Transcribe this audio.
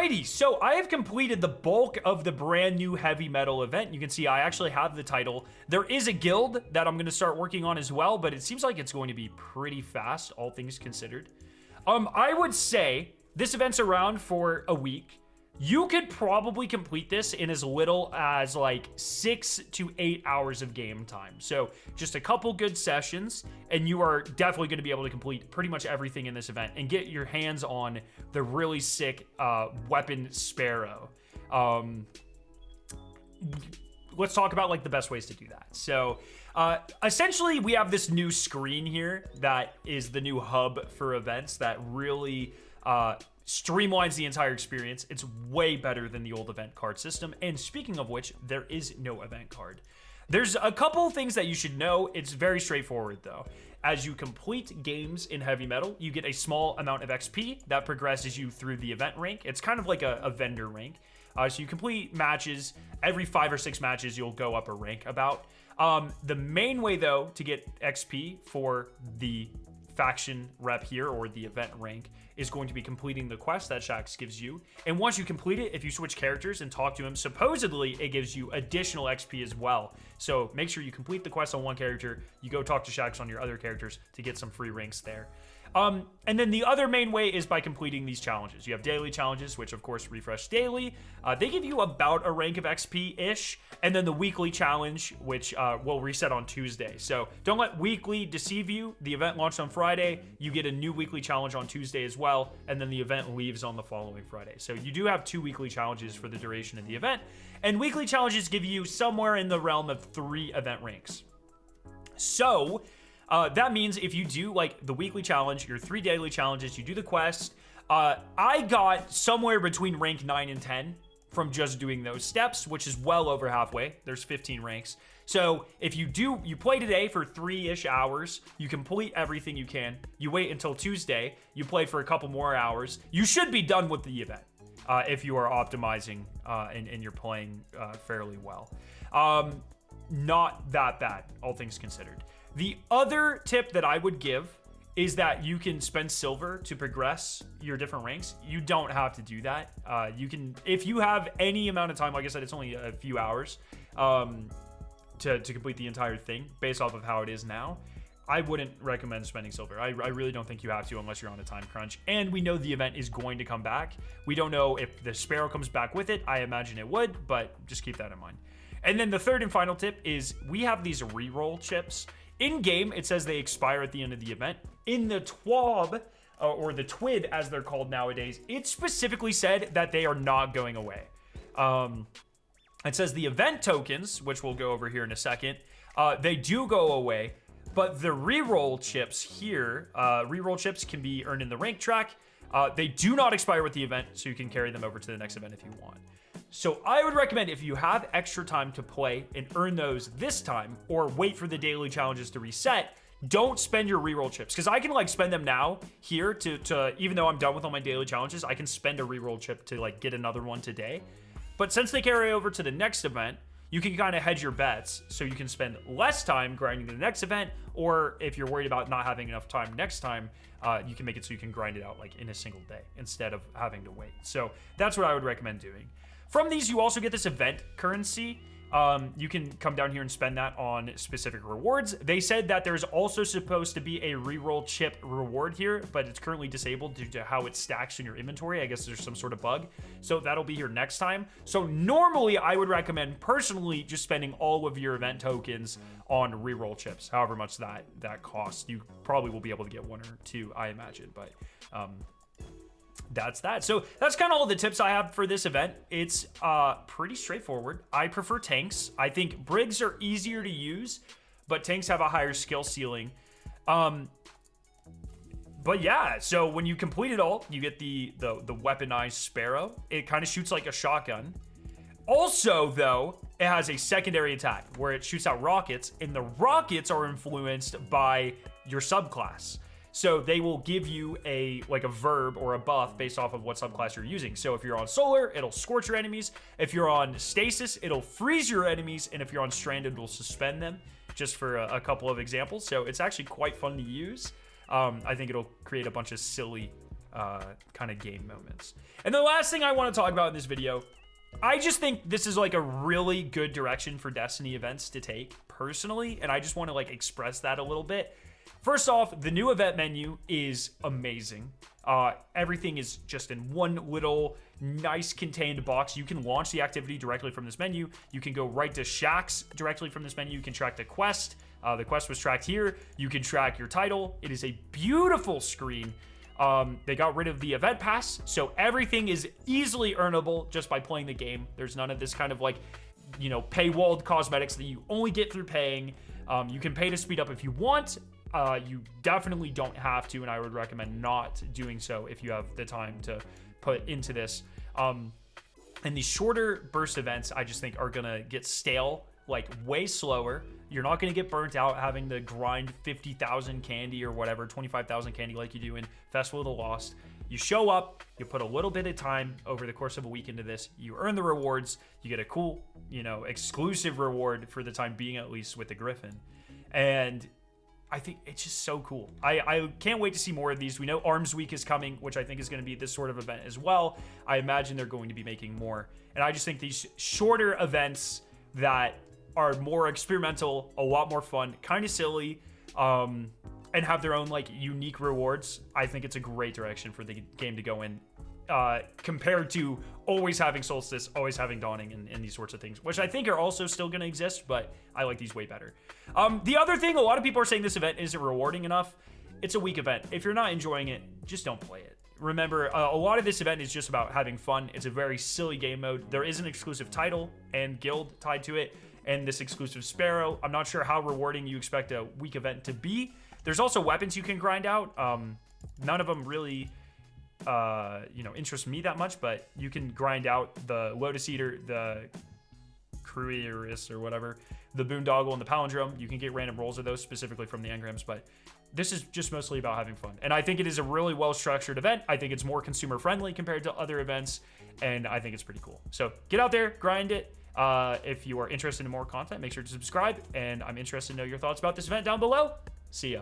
Alrighty, so I have completed the bulk of the brand new heavy metal event. You can see I actually have the title. There is a guild that I'm going to start working on as well, but it seems like it's going to be pretty fast, all things considered. I would say this event's around for a week. You could probably complete this in as little as like 6 to 8 hours of game time. So just a couple good sessions, and you are definitely going to be able to complete pretty much everything in this event and get your hands on the really sick weapon Sparrow. Let's talk about like the best ways to do that. So essentially we have this new screen here that is the new hub for events that really streamlines the entire experience. It's way better than the old event card system. And speaking of which, there is no event card. There's a couple things that you should know. It's very straightforward though. As you complete games in heavy metal, you get a small amount of XP that progresses you through the event rank. It's kind of like a vendor rank. So you complete matches, every 5 or 6 matches, you'll go up a rank about. The main way though to get XP for the faction rep here, or the event rank, is going to be completing the quest that Shax gives you. And once you complete it, if you switch characters and talk to him, supposedly it gives you additional XP as well. So make sure you complete the quest on one character, you go talk to Shax on your other characters to get some free ranks there. And then the other main way is by completing these challenges. You have daily challenges, which of course refresh daily. They give you about a rank of XP-ish. And then the weekly challenge, which will reset on Tuesday. So don't let weekly deceive you. The event launched on Friday. You get a new weekly challenge on Tuesday as well. And then the event leaves on the following Friday. So you do have 2 weekly challenges for the duration of the event. And weekly challenges give you somewhere in the realm of 3 event ranks. So that means if you do like the weekly challenge, your 3 daily challenges, you do the quest. I got somewhere between rank 9 and 10 from just doing those steps, which is well over halfway. There's 15 ranks. So if you play today for 3-ish hours, you complete everything you can. You wait until Tuesday, you play for a couple more hours. You should be done with the event if you are optimizing and you're playing fairly well. Not that bad, all things considered. The other tip that I would give is that you can spend silver to progress your different ranks. You don't have to do that. You can, if you have any amount of time, like I said, it's only a few hours to complete the entire thing based off of how it is now. I wouldn't recommend spending silver. I really don't think you have to unless you're on a time crunch. And we know the event is going to come back. We don't know if the Sparrow comes back with it. I imagine it would, but just keep that in mind. And then the third and final tip is we have these reroll chips. In game, it says they expire at the end of the event. In the TWAB, or the TWID as they're called nowadays, it specifically said that they are not going away. It says the event tokens, which we'll go over here in a second, they do go away, but the reroll chips here, reroll chips can be earned in the rank track. They do not expire with the event, so you can carry them over to the next event if you want. So I would recommend if you have extra time to play and earn those this time, or wait for the daily challenges to reset, don't spend your reroll chips. Because I can like spend them now here to even though I'm done with all my daily challenges, I can spend a reroll chip to like get another one today. But since they carry over to the next event, you can kind of hedge your bets. So you can spend less time grinding the next event, or if you're worried about not having enough time next time, you can make it so you can grind it out like in a single day instead of having to wait. So that's what I would recommend doing. From these, you also get this event currency. You can come down here and spend that on specific rewards. They said that there's also supposed to be a reroll chip reward here, but it's currently disabled due to how it stacks in your inventory. I guess there's some sort of bug. So that'll be here next time. So normally I would recommend personally just spending all of your event tokens on reroll chips, however much that costs. You probably will be able to get 1 or 2, I imagine, but that's that. So that's kind of all the tips I have for this event. It's pretty straightforward. I prefer tanks. I think brigs are easier to use, but tanks have a higher skill ceiling. But yeah, so when you complete it all, you get the weaponized Sparrow. It kind of shoots like a shotgun. Also, though, it has a secondary attack where it shoots out rockets, and the rockets are influenced by your subclass. So they will give you a verb or a buff based off of what subclass you're using. So if you're on solar, it'll scorch your enemies. If you're on stasis, it'll freeze your enemies. And if you're on stranded, it'll suspend them, just for a couple of examples. So it's actually quite fun to use. I think it'll create a bunch of silly kind of game moments. And the last thing I want to talk about in this video, I just think this is like a really good direction for Destiny events to take personally, and I just want to like express that a little bit. First off, the new event menu is amazing. Everything is just in one little nice contained box. You can launch the activity directly from this menu. You can go right to shacks directly from this menu. You can track the quest. The quest was tracked here. You can track your title. It is a beautiful screen. They got rid of the event pass, so everything is easily earnable just by playing the game. There's none of this kind of like, you know, paywalled cosmetics that you only get through paying. You can pay to speed up if you want. You definitely don't have to, and I would recommend not doing so if you have the time to put into this. And these shorter burst events, I just think are gonna get stale, like way slower. You're not gonna get burnt out having to grind 50,000 candy or whatever, 25,000 candy like you do in Festival of the Lost. You show up, you put a little bit of time over the course of a week into this, you earn the rewards, you get a cool, you know, exclusive reward for the time being, at least with the Griffin. And I think it's just so cool. I can't wait to see more of these. We know Arms Week is coming, which I think is going to be this sort of event as well. I imagine they're going to be making more. And I just think these shorter events that are more experimental, a lot more fun, kind of silly, and have their own like unique rewards, I think it's a great direction for the game to go in, compared to always having Solstice, always having Dawning, and these sorts of things, which I think are also still going to exist, but I like these way better. The other thing, a lot of people are saying this event isn't rewarding enough. It's a weak event. If you're not enjoying it, just don't play it. Remember, a lot of this event is just about having fun. It's a very silly game mode. There is an exclusive title and guild tied to it, and this exclusive Sparrow. I'm not sure how rewarding you expect a weak event to be. There's also weapons you can grind out. None of them really you know, interest me that much, but you can grind out the Lotus Eater, the Cruiris or whatever, the Boondoggle, and the Palindrome. You can get random rolls of those specifically from the engrams, but this is just mostly about having fun. And I think it is a really well-structured event. I think it's more consumer-friendly compared to other events, and I think it's pretty cool. So get out there, grind it. If you are interested in more content, make sure to subscribe, and I'm interested to know your thoughts about this event down below. See ya.